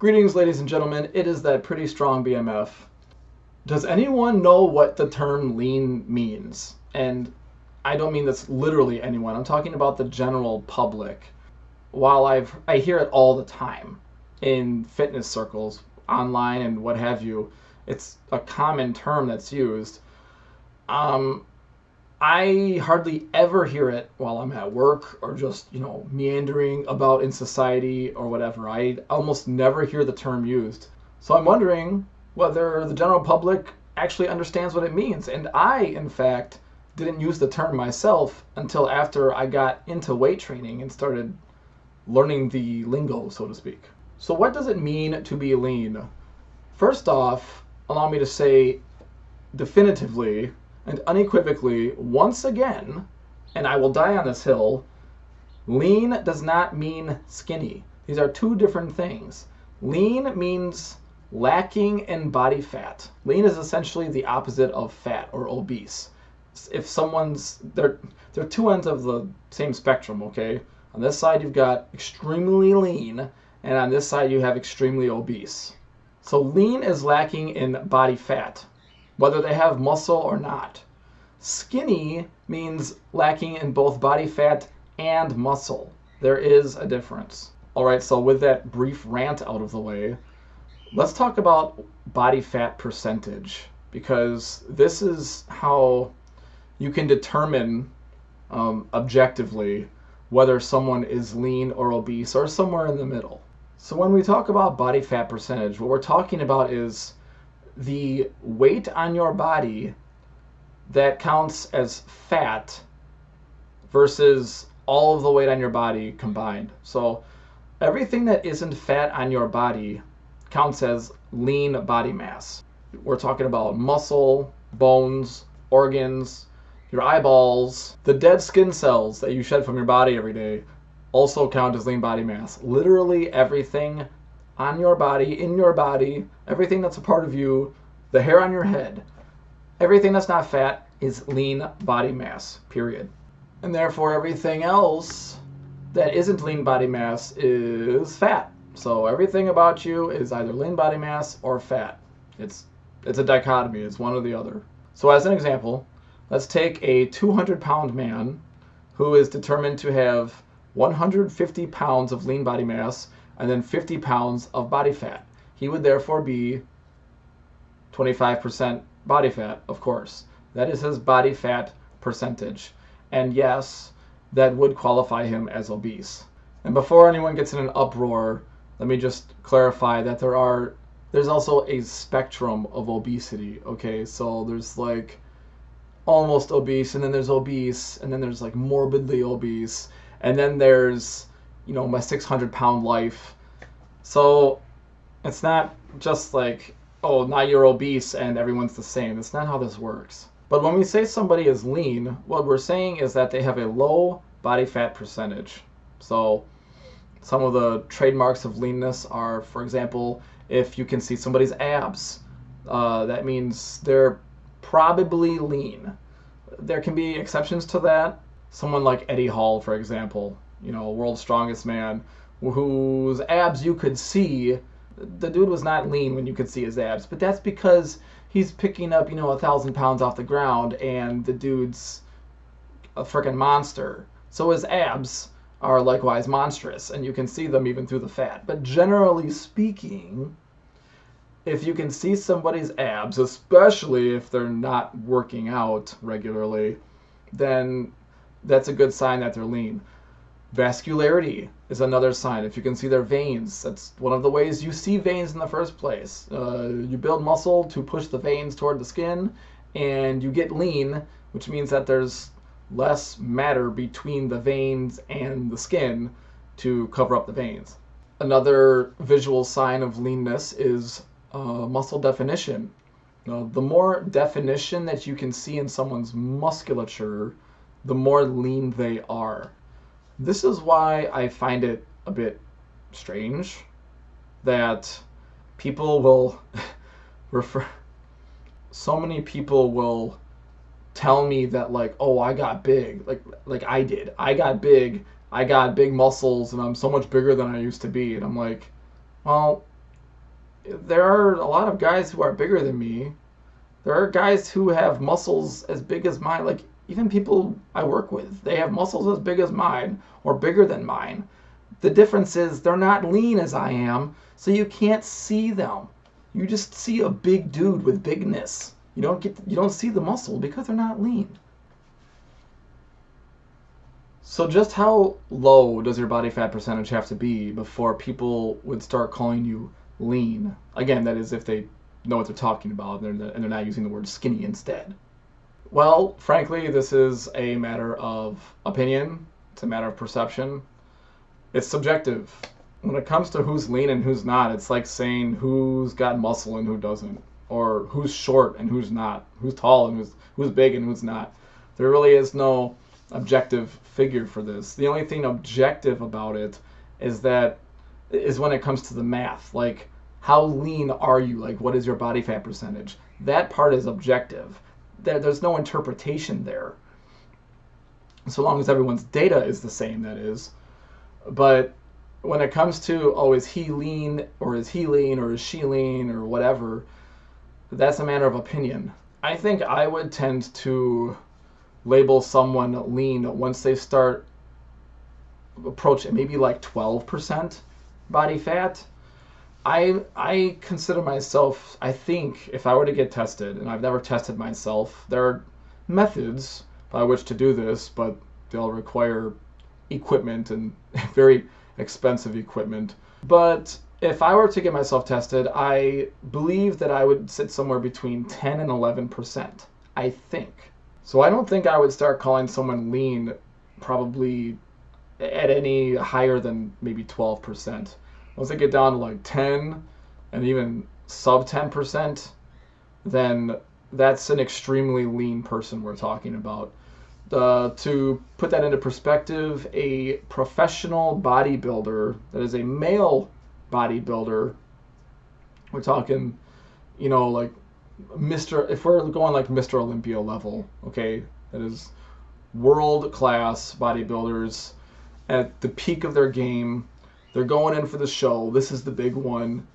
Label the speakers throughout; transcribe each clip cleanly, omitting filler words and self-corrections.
Speaker 1: Greetings, ladies and gentlemen. It is that pretty strong BMF. Does anyone know what the term lean means? And I don't mean this literally anyone. I'm talking about the general public. While I hear it all the time in fitness circles, online and what have you, it's a common term that's used. I hardly ever hear it while I'm at work or just, meandering about in society or whatever. I almost never hear the term used. So I'm wondering whether the general public actually understands what it means. And I, in fact, didn't use the term myself until after I got into weight training and started learning the lingo, so to speak. So what does it mean to be lean? First off, allow me to say definitively and unequivocally, once again, and I will die on this hill, lean does not mean skinny. These are two different things. Lean means lacking in body fat. Lean is essentially the opposite of fat or obese. If they're two ends of the same spectrum, okay? On this side you've got extremely lean, and on this side you have extremely obese. So lean is lacking in body fat, whether they have muscle or not. Skinny means lacking in both body fat and muscle. There is a difference. All right, so with that brief rant out of the way, let's talk about body fat percentage, because this is how you can determine objectively whether someone is lean or obese or somewhere in the middle. So when we talk about body fat percentage, what we're talking about is the weight on your body that counts as fat versus all of the weight on your body combined. So everything that isn't fat on your body counts as lean body mass. We're talking about muscle, bones, organs, your eyeballs, the dead skin cells that you shed from your body every day also count as lean body mass. Literally everything on your body, in your body, everything that's a part of you, the hair on your head, everything that's not fat is lean body mass, period. And therefore everything else that isn't lean body mass is fat. So everything about you is either lean body mass or fat. It's a dichotomy, it's one or the other. So as an example, let's take a 200-pound man who is determined to have 150 pounds of lean body mass and then 50 pounds of body fat. He would therefore be 25% body fat, of course. That is his body fat percentage. And yes, that would qualify him as obese. And before anyone gets in an uproar, let me just clarify that there's also a spectrum of obesity, okay? So there's like almost obese, and then there's obese, and then there's like morbidly obese, and then there's, my 600-pound life. So it's not just like, oh, now you're obese and everyone's the same. That's not how this works. But when we say somebody is lean, what we're saying is that they have a low body fat percentage. So some of the trademarks of leanness are, for example, if you can see somebody's abs, that means they're probably lean. There can be exceptions to that. Someone like Eddie Hall, for example, world's strongest man, whose abs you could see. The dude was not lean when you could see his abs, but that's because he's picking up, 1,000 pounds off the ground, and the dude's a freaking monster. So his abs are likewise monstrous, and you can see them even through the fat. But generally speaking, if you can see somebody's abs, especially if they're not working out regularly, then that's a good sign that they're lean. Vascularity is another sign. If you can see their veins, that's one of the ways you see veins in the first place. You build muscle to push the veins toward the skin, and you get lean, which means that there's less matter between the veins and the skin to cover up the veins. Another visual sign of leanness is muscle definition. The more definition that you can see in someone's musculature, the more lean they are. This is why I find it a bit strange that people will so many people will tell me that, like, oh, I got big, like I did. I got big muscles, and I'm so much bigger than I used to be. And I'm like, well, there are a lot of guys who are bigger than me. There are guys who have muscles as big as mine. Like, even people I work with, they have muscles as big as mine or bigger than mine. The difference is they're not lean as I am, so you can't see them. You just see a big dude with bigness. You don't see the muscle because they're not lean. So just how low does your body fat percentage have to be before people would start calling you lean? Again, that is if they know what they're talking about and they're not using the word skinny instead. Well, frankly, this is a matter of opinion. It's a matter of perception. It's subjective. When it comes to who's lean and who's not, it's like saying who's got muscle and who doesn't, or who's short and who's not, who's tall and who's big and who's not. There really is no objective figure for this. The only thing objective about it is when it comes to the math. Like, how lean are you? Like, what is your body fat percentage? That part is objective. There's no interpretation there. So long as everyone's data is the same, that is. But when it comes to, oh, is he lean, or is he lean, or is she lean, or whatever, that's a matter of opinion. I think I would tend to label someone lean once they start approaching maybe like 12% body fat. I consider myself, I think if I were to get tested, and I've never tested myself, there are methods by which to do this, but they'll require equipment and very expensive equipment. But if I were to get myself tested, I believe that I would sit somewhere between 10 and 11%, I think. So I don't think I would start calling someone lean probably at any higher than maybe 12%. Once I get down to like 10 and even sub 10%, then that's an extremely lean person we're talking about. To put that into perspective, a professional bodybuilder that is a male bodybuilder, we're talking, like if we're going like Mr. Olympia level, okay, that is world-class bodybuilders at the peak of their game. They're going in for the show. This is the big one.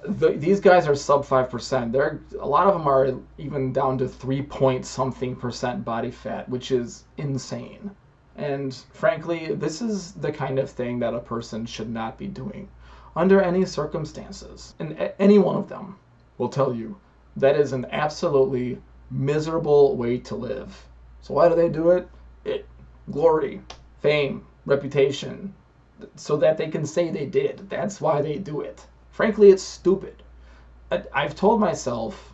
Speaker 1: These guys are sub 5%. A lot of them are even down to 3-point-something% body fat, which is insane. And frankly, this is the kind of thing that a person should not be doing under any circumstances. And any one of them will tell you that is an absolutely miserable way to live. So why do they do it? Glory, fame, reputation, so that they can say they did. That's why they do it. Frankly, it's stupid. I've told myself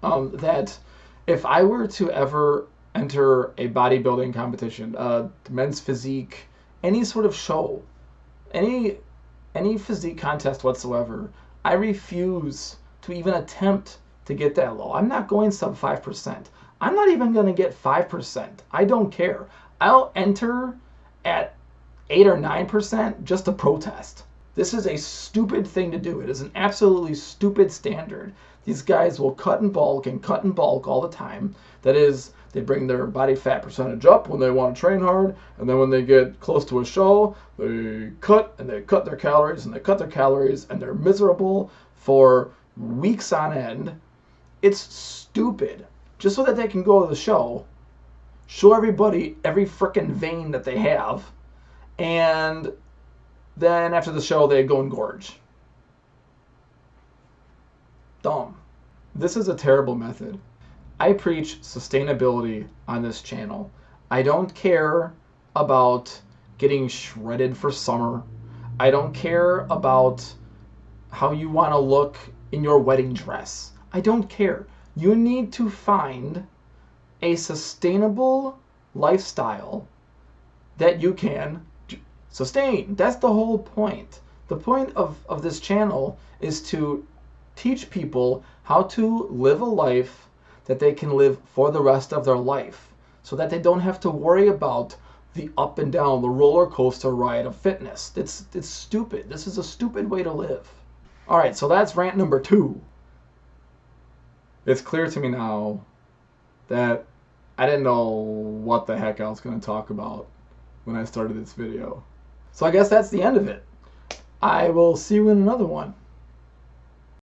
Speaker 1: that if I were to ever enter a bodybuilding competition, men's physique, any sort of show, any physique contest whatsoever, I refuse to even attempt to get that low. I'm not going sub 5%. I'm not even going to get 5%. I don't care. I'll enter at 8 or 9% just to protest. This is a stupid thing to do. It is an absolutely stupid standard. These guys will cut and bulk all the time. That is, they bring their body fat percentage up when they want to train hard, and then when they get close to a show, they cut their calories, and they're miserable for weeks on end. It's stupid. Just so that they can go to the show, show everybody every frickin' vein that they have, and then after the show, they go and gorge. Dumb. This is a terrible method. I preach sustainability on this channel. I don't care about getting shredded for summer. I don't care about how you want to look in your wedding dress. I don't care. You need to find a sustainable lifestyle that you can sustain. That's the whole point. The point of this channel is to teach people how to live a life that they can live for the rest of their life, so that they don't have to worry about the up and down, the roller coaster ride of fitness. It's stupid. This is a stupid way to live. All right, so that's rant number 2. It's clear to me now that I didn't know what the heck I was going to talk about when I started this video. So I guess that's the end of it. I will see you in another one.